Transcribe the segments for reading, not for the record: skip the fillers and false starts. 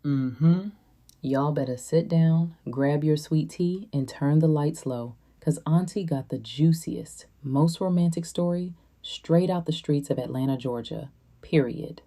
Mm-hmm. Y'all better sit down, grab your sweet tea, and turn the lights low, because Auntie got the juiciest, most romantic story straight out the streets of Atlanta, Georgia. Period.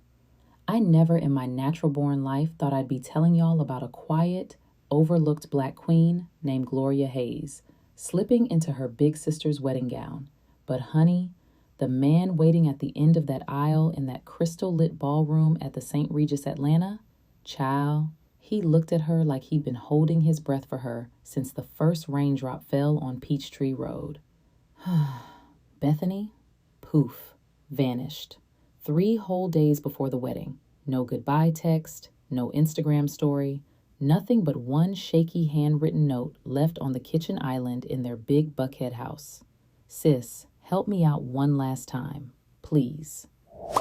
I never in my natural born life thought I'd be telling y'all about a quiet, overlooked black queen named Gloria Hayes, slipping into her big sister's wedding gown. But honey, the man waiting at the end of that aisle in that crystal lit ballroom at the St. Regis Atlanta, child, he looked at her like he'd been holding his breath for her since the first raindrop fell on Peachtree Road. Bethany, poof, vanished. 3 whole days before the wedding. No goodbye text, no Instagram story, nothing but one shaky handwritten note left on the kitchen island in their big Buckhead house. Sis, help me out one last time, please.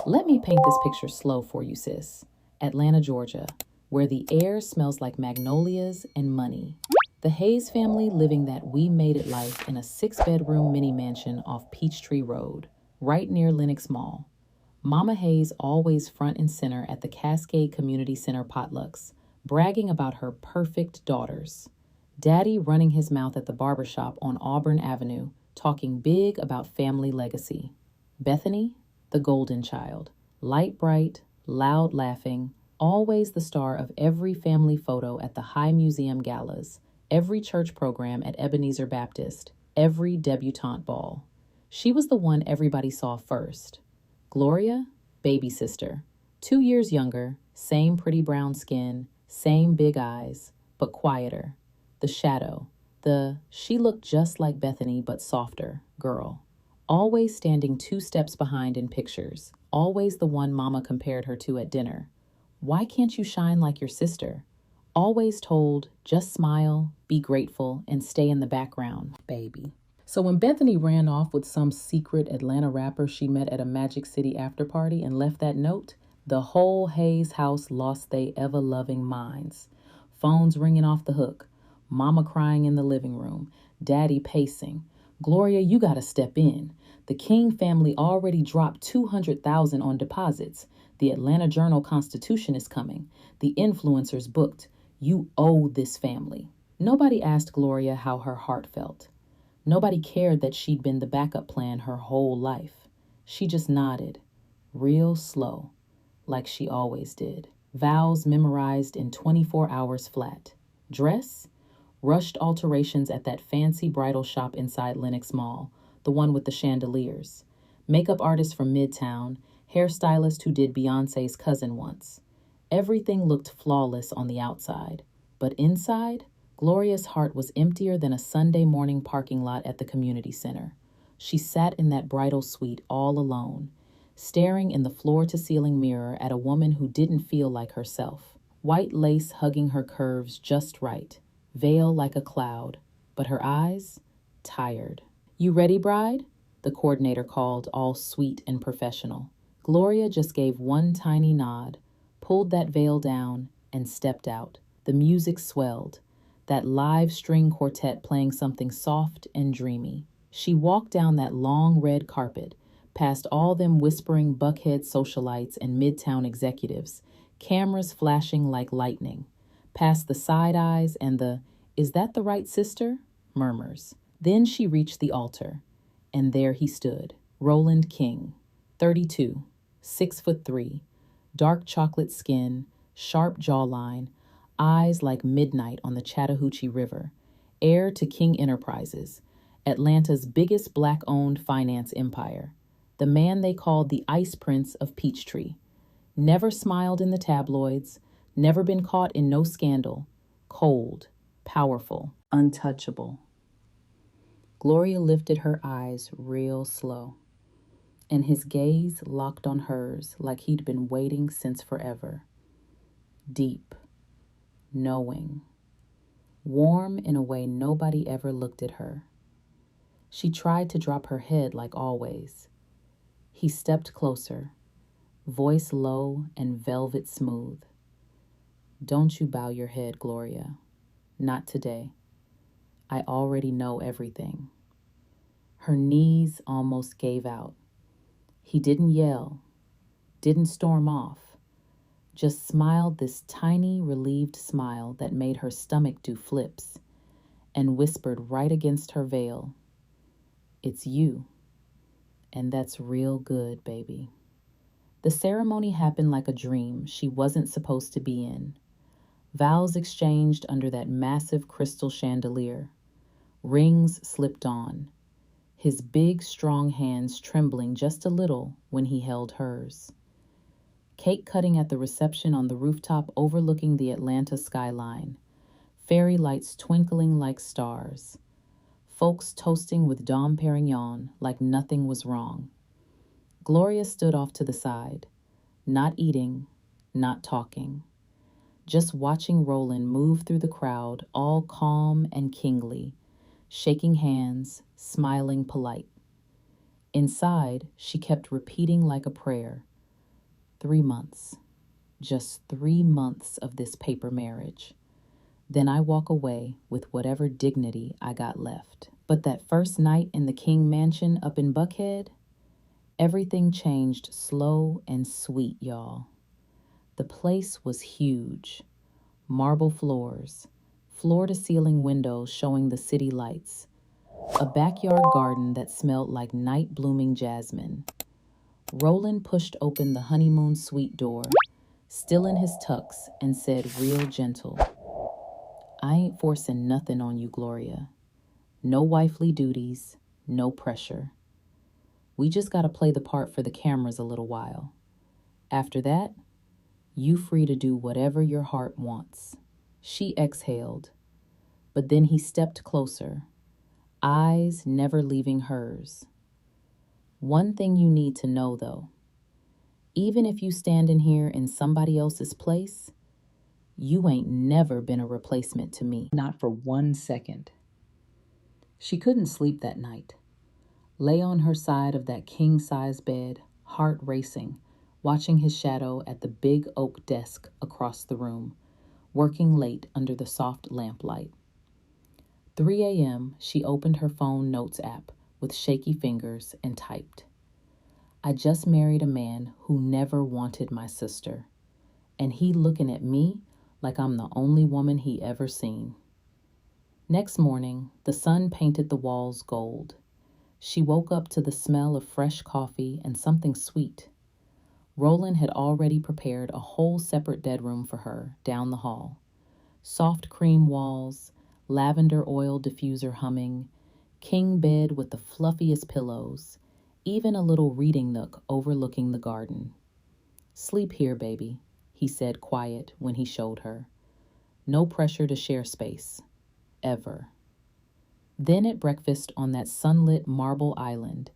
Let me paint this picture slow for you, sis. Atlanta, Georgia, where the air smells like magnolias and money. The Hayes family living that we made it life in a 6 bedroom mini mansion off Peachtree Road, right near Lenox Mall. Mama Hayes always front and center at the Cascade Community Center potlucks, bragging about her perfect daughters. Daddy running his mouth at the barbershop on Auburn Avenue, talking big about family legacy. Bethany, the golden child, light bright, loud laughing, always the star of every family photo at the High Museum galas, every church program at Ebenezer Baptist, every debutante ball. She was the one everybody saw first. Gloria, baby sister, 2 years younger, same pretty brown skin, same big eyes, but quieter. The shadow, she looked just like Bethany but softer girl. Always standing 2 steps behind in pictures, always the one Mama compared her to at dinner. Why can't you shine like your sister? Always told, just smile, be grateful, and stay in the background, baby. So when Bethany ran off with some secret Atlanta rapper she met at a Magic City after party and left that note, the whole Hayes house lost they ever-loving minds. Phones ringing off the hook, Mama crying in the living room, Daddy pacing. Gloria, you gotta step in. The King family already dropped $200,000 on deposits. The Atlanta Journal-Constitution is coming. The influencers booked. You owe this family. Nobody asked Gloria how her heart felt. Nobody cared that she'd been the backup plan her whole life. She just nodded, real slow, like she always did. Vows memorized in 24 hours flat. Dress? Rushed alterations at that fancy bridal shop inside Lenox Mall, the one with the chandeliers. Makeup artist from Midtown, hairstylist who did Beyoncé's cousin once. Everything looked flawless on the outside, but inside, Gloria's heart was emptier than a Sunday morning parking lot at the community center. She sat in that bridal suite all alone, staring in the floor-to-ceiling mirror at a woman who didn't feel like herself. White lace hugging her curves just right, veil like a cloud, but her eyes, tired. You ready, bride? The coordinator called, all sweet and professional. Gloria just gave one tiny nod, pulled that veil down, and stepped out. The music swelled, that live string quartet playing something soft and dreamy. She walked down that long red carpet, past all them whispering Buckhead socialites and Midtown executives, cameras flashing like lightning, past the side eyes and the, "Is that the right sister?" murmurs. Then she reached the altar, and there he stood, Roland King, 32, 6'3", dark chocolate skin, sharp jawline, eyes like midnight on the Chattahoochee River, heir to King Enterprises, Atlanta's biggest black-owned finance empire, the man they called the Ice Prince of Peachtree. Never smiled in the tabloids, never been caught in no scandal, cold, powerful, untouchable. Gloria lifted her eyes real slow, and his gaze locked on hers like he'd been waiting since forever. Deep, knowing, warm in a way nobody ever looked at her. She tried to drop her head like always. He stepped closer, voice low and velvet smooth. Don't you bow your head, Gloria. Not today. I already know everything. Her knees almost gave out. He didn't yell, didn't storm off, just smiled this tiny, relieved smile that made her stomach do flips, and whispered right against her veil, "It's you, and that's real good, baby." The ceremony happened like a dream she wasn't supposed to be in. Vows exchanged under that massive crystal chandelier. Rings slipped on, his big, strong hands trembling just a little when he held hers. Cake cutting at the reception on the rooftop overlooking the Atlanta skyline. Fairy lights twinkling like stars. Folks toasting with Dom Perignon like nothing was wrong. Gloria stood off to the side, not eating, not talking, just watching Roland move through the crowd, all calm and kingly, shaking hands, smiling polite. Inside, she kept repeating like a prayer, 3 months, just 3 months of this paper marriage. Then I walk away with whatever dignity I got left. But that first night in the King Mansion up in Buckhead, everything changed slow and sweet, y'all. The place was huge. Marble floors, floor-to-ceiling windows showing the city lights, a backyard garden that smelled like night-blooming jasmine. Roland pushed open the honeymoon suite door, still in his tux, and said real gentle, "I ain't forcing nothing on you, Gloria. No wifely duties, no pressure. We just gotta play the part for the cameras a little while. After that, you free to do whatever your heart wants." She exhaled, but then he stepped closer, eyes never leaving hers. "One thing you need to know, though. Even if you stand in here in somebody else's place, you ain't never been a replacement to me. Not for 1 second." She couldn't sleep that night. Lay on her side of that king-size bed, heart racing, watching his shadow at the big oak desk across the room, working late under the soft lamplight. 3 a.m., she opened her phone notes app with shaky fingers and typed, "I just married a man who never wanted my sister, and he looking at me like I'm the only woman he ever seen." Next morning, the sun painted the walls gold. She woke up to the smell of fresh coffee and something sweet. Roland had already prepared a whole separate bedroom for her down the hall. Soft cream walls, lavender oil diffuser humming, king bed with the fluffiest pillows, even a little reading nook overlooking the garden. "Sleep here, baby," he said quiet when he showed her. "No pressure to share space. Ever." Then at breakfast on that sunlit marble island,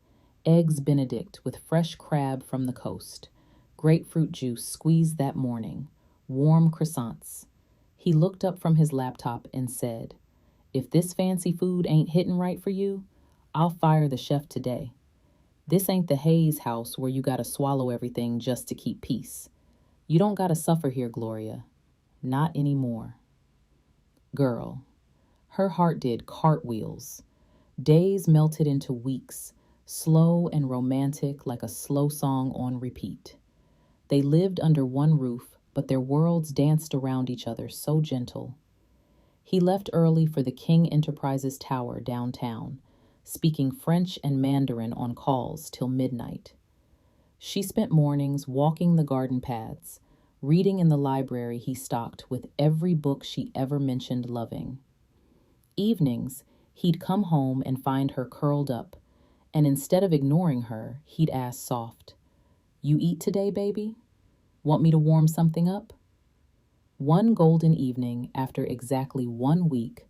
eggs Benedict with fresh crab from the coast, grapefruit juice squeezed that morning, warm croissants. He looked up from his laptop and said, "If this fancy food ain't hitting right for you, I'll fire the chef today. This ain't the Hayes house where you gotta swallow everything just to keep peace. You don't gotta suffer here, Gloria. Not anymore." Girl, her heart did cartwheels. Days melted into weeks, slow and romantic like a slow song on repeat. They lived under one roof, but their worlds danced around each other so gentle. He left early for the King Enterprises Tower downtown, speaking French and Mandarin on calls till midnight. She spent mornings walking the garden paths, reading in the library he stocked with every book she ever mentioned loving. Evenings, he'd come home and find her curled up, and instead of ignoring her, he'd ask soft, "You eat today, baby? Want me to warm something up?" One golden evening, after exactly 1 week,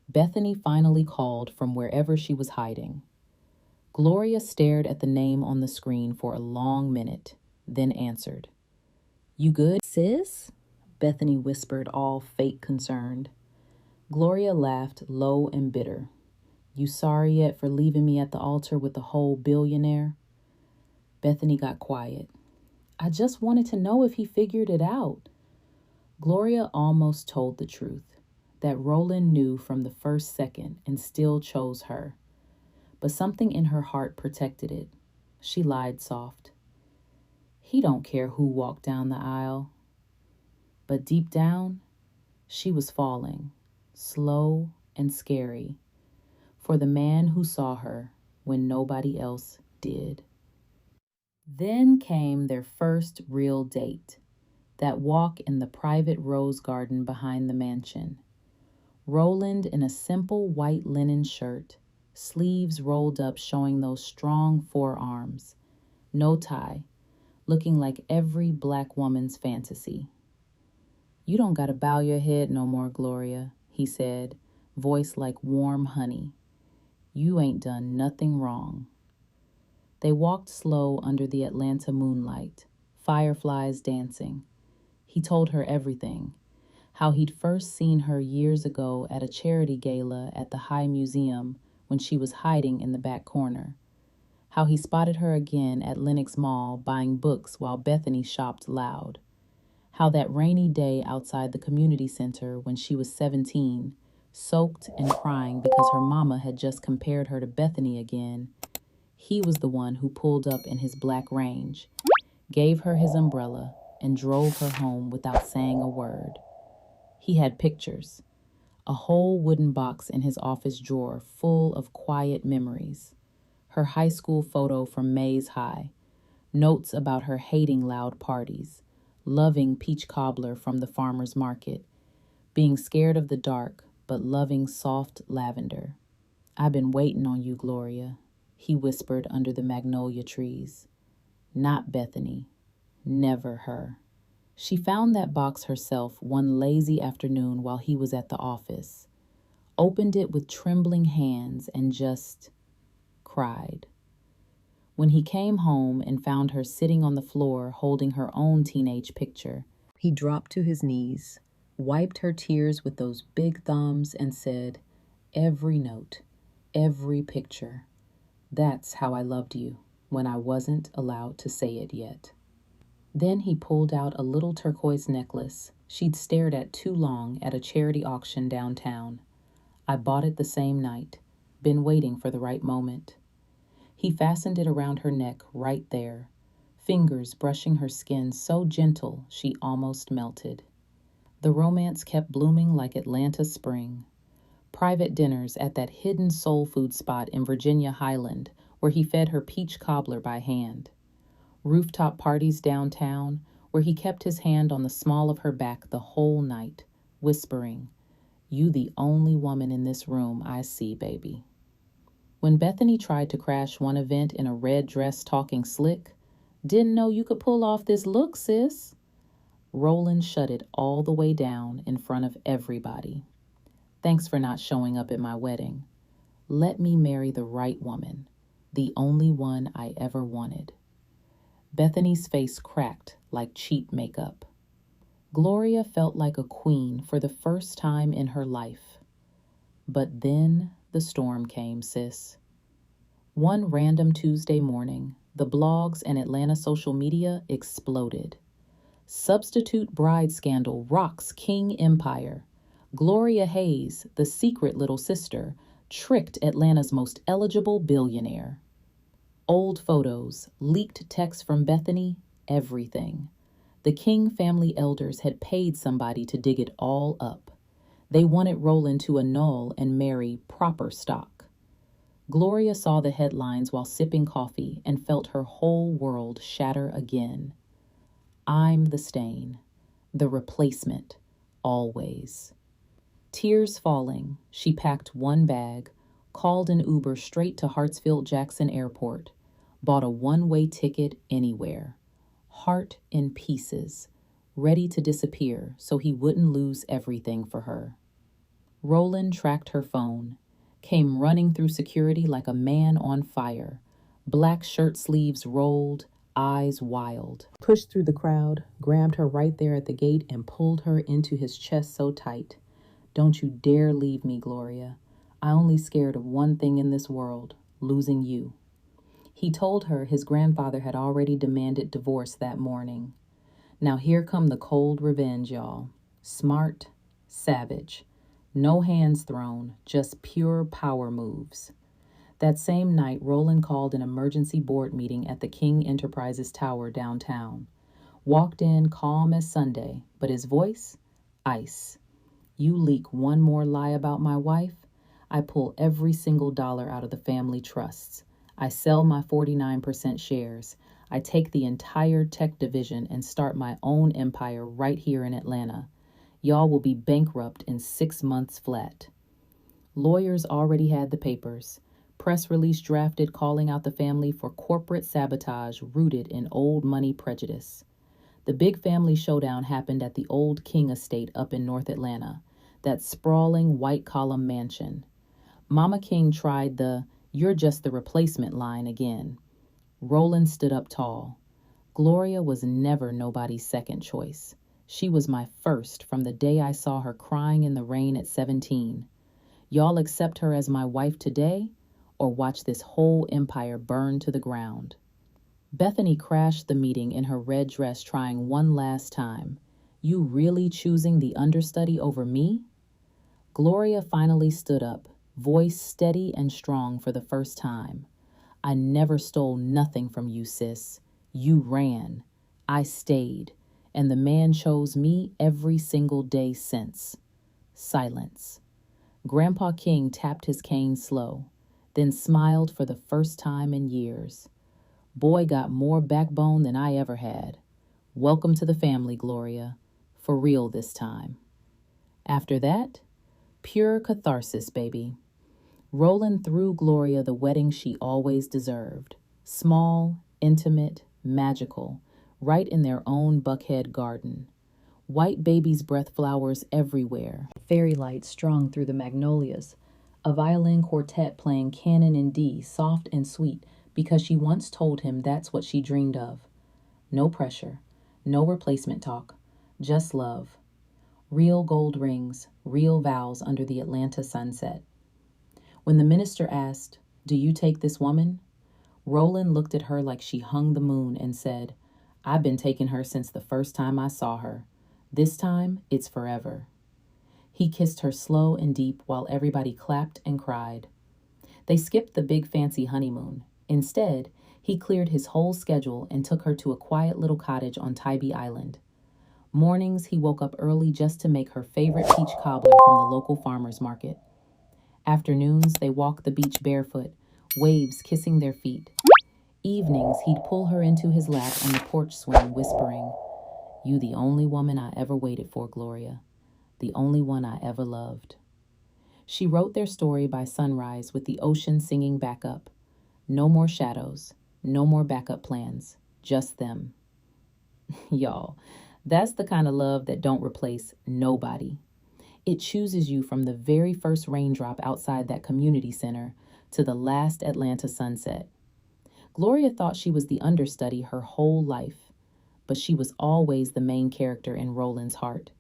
Bethany finally called from wherever she was hiding. Gloria stared at the name on the screen for a long minute, then answered. "You good, sis?" Bethany whispered, all fake concerned. Gloria laughed, low and bitter. "You sorry yet for leaving me at the altar with the whole billionaire?" Bethany got quiet. "I just wanted to know if he figured it out." Gloria almost told the truth, that Roland knew from the first second and still chose her. But something in her heart protected it. She lied soft. "He don't care who walked down the aisle." But deep down, she was falling, slow and scary, for the man who saw her when nobody else did. Then came their first real date, that walk in the private rose garden behind the mansion. Roland in a simple white linen shirt, sleeves rolled up showing those strong forearms, no tie, looking like every black woman's fantasy. "You don't gotta bow your head no more, Gloria," he said, voice like warm honey. "You ain't done nothing wrong." They walked slow under the Atlanta moonlight, fireflies dancing. He told her everything, how he'd first seen her years ago at a charity gala at the High Museum when she was hiding in the back corner, how he spotted her again at Lenox Mall buying books while Bethany shopped loud, how that rainy day outside the community center when she was 17, soaked and crying because her mama had just compared her to Bethany again, he was the one who pulled up in his black Range, gave her his umbrella, and drove her home without saying a word. He had pictures, a whole wooden box in his office drawer full of quiet memories. Her high school photo from Mays High, notes about her hating loud parties, loving peach cobbler from the farmer's market, being scared of the dark but loving soft lavender. "I've been waiting on you, Gloria," he whispered under the magnolia trees. Not Bethany. Never her. She found that box herself one lazy afternoon while he was at the office, opened it with trembling hands, and just cried. When he came home and found her sitting on the floor holding her own teenage picture, he dropped to his knees, wiped her tears with those big thumbs, and said, "Every note, every picture. That's how I loved you when I wasn't allowed to say it yet." Then he pulled out a little turquoise necklace she'd stared at too long at a charity auction downtown. "I bought it the same night, been waiting for the right moment." He fastened it around her neck right there, fingers brushing her skin so gentle she almost melted. The romance kept blooming like Atlanta spring. Private dinners at that hidden soul food spot in Virginia Highland where he fed her peach cobbler by hand. Rooftop parties downtown where he kept his hand on the small of her back the whole night, whispering, "You the only woman in this room I see, baby." When Bethany tried to crash one event in a red dress talking slick, "Didn't know you could pull off this look, sis," Roland shut it all the way down in front of everybody. "Thanks for not showing up at my wedding. Let me marry the right woman, the only one I ever wanted." Bethany's face cracked like cheap makeup. Gloria felt like a queen for the first time in her life. But then the storm came, sis. One random Tuesday morning, the blogs and Atlanta social media exploded. "Substitute bride scandal rocks King Empire. Gloria Hayes, the secret little sister, tricked Atlanta's most eligible billionaire." Old photos, leaked texts from Bethany, everything. The King family elders had paid somebody to dig it all up. They wanted Roland to annul and marry proper stock. Gloria saw the headlines while sipping coffee and felt her whole world shatter again. I'm the stain, the replacement, always. Tears falling, she packed one bag, called an Uber straight to Hartsfield-Jackson Airport, bought a one-way ticket anywhere. Heart in pieces, ready to disappear so he wouldn't lose everything for her. Roland tracked her phone, came running through security like a man on fire, black shirt sleeves rolled, eyes wild. Pushed through the crowd, grabbed her right there at the gate and pulled her into his chest so tight. "Don't you dare leave me, Gloria. I'm only scared of one thing in this world, losing you." He told her his grandfather had already demanded divorce that morning. Now here come the cold revenge, y'all. Smart, savage. No hands thrown, just pure power moves. That same night, Roland called an emergency board meeting at the King Enterprises Tower downtown. Walked in calm as Sunday, but his voice, ice. You leak one more lie about my wife, I pull every single dollar out of the family trusts. I sell my 49% shares. I take the entire tech division and start my own empire right here in Atlanta. Y'all will be bankrupt in 6 months flat. Lawyers already had the papers. Press release drafted calling out the family for corporate sabotage rooted in old money prejudice. The big family showdown happened at the old King estate up in North Atlanta, that sprawling white column mansion. Mama King tried the "you're just the replacement" line again. Roland stood up tall. Gloria was never nobody's second choice. She was my first from the day I saw her crying in the rain at 17. Y'all accept her as my wife today, or watch this whole empire burn to the ground. Bethany crashed the meeting in her red dress, trying one last time. You really choosing the understudy over me? Gloria finally stood up, voice steady and strong for the first time. I never stole nothing from you, sis. You ran. I stayed. And the man chose me every single day since. Silence. Grandpa King tapped his cane slow, then smiled for the first time in years. Boy got more backbone than I ever had. Welcome to the family, Gloria. For real this time. After that, pure catharsis, baby. Roland threw Gloria the wedding she always deserved. Small, intimate, magical, right in their own Buckhead garden. White baby's breath flowers everywhere. Fairy lights strung through the magnolias. A violin quartet playing canon in D, soft and sweet, because she once told him that's what she dreamed of. No pressure, no replacement talk, just love. Real gold rings, real vows under the Atlanta sunset. When the minister asked, "Do you take this woman?" Roland looked at her like she hung the moon and said, "I've been taking her since the first time I saw her. This time, it's forever." He kissed her slow and deep while everybody clapped and cried. They skipped the big fancy honeymoon. Instead, he cleared his whole schedule and took her to a quiet little cottage on Tybee Island. Mornings, he woke up early just to make her favorite peach cobbler from the local farmer's market. Afternoons, they walked the beach barefoot, waves kissing their feet. Evenings, he'd pull her into his lap on the porch swing, whispering, "You the only woman I ever waited for, Gloria. The only one I ever loved." She wrote their story by sunrise with the ocean singing back up. No more shadows, no more backup plans, just them. Y'all, that's the kind of love that don't replace nobody. It chooses you from the very first raindrop outside that community center to the last Atlanta sunset. Gloria thought she was the understudy her whole life, but she was always the main character in Roland's heart.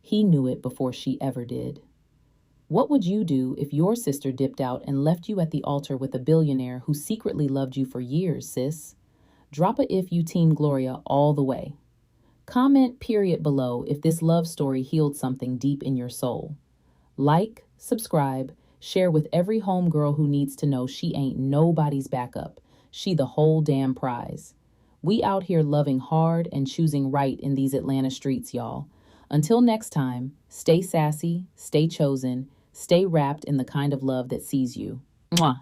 He knew it before she ever did. What would you do if your sister dipped out and left you at the altar with a billionaire who secretly loved you for years, sis? Drop a "if you team Gloria" all the way. Comment period below if this love story healed something deep in your soul. Like, subscribe, share with every homegirl who needs to know she ain't nobody's backup. She the whole damn prize. We out here loving hard and choosing right in these Atlanta streets, y'all. Until next time, stay sassy, stay chosen, stay wrapped in the kind of love that sees you. Mwah.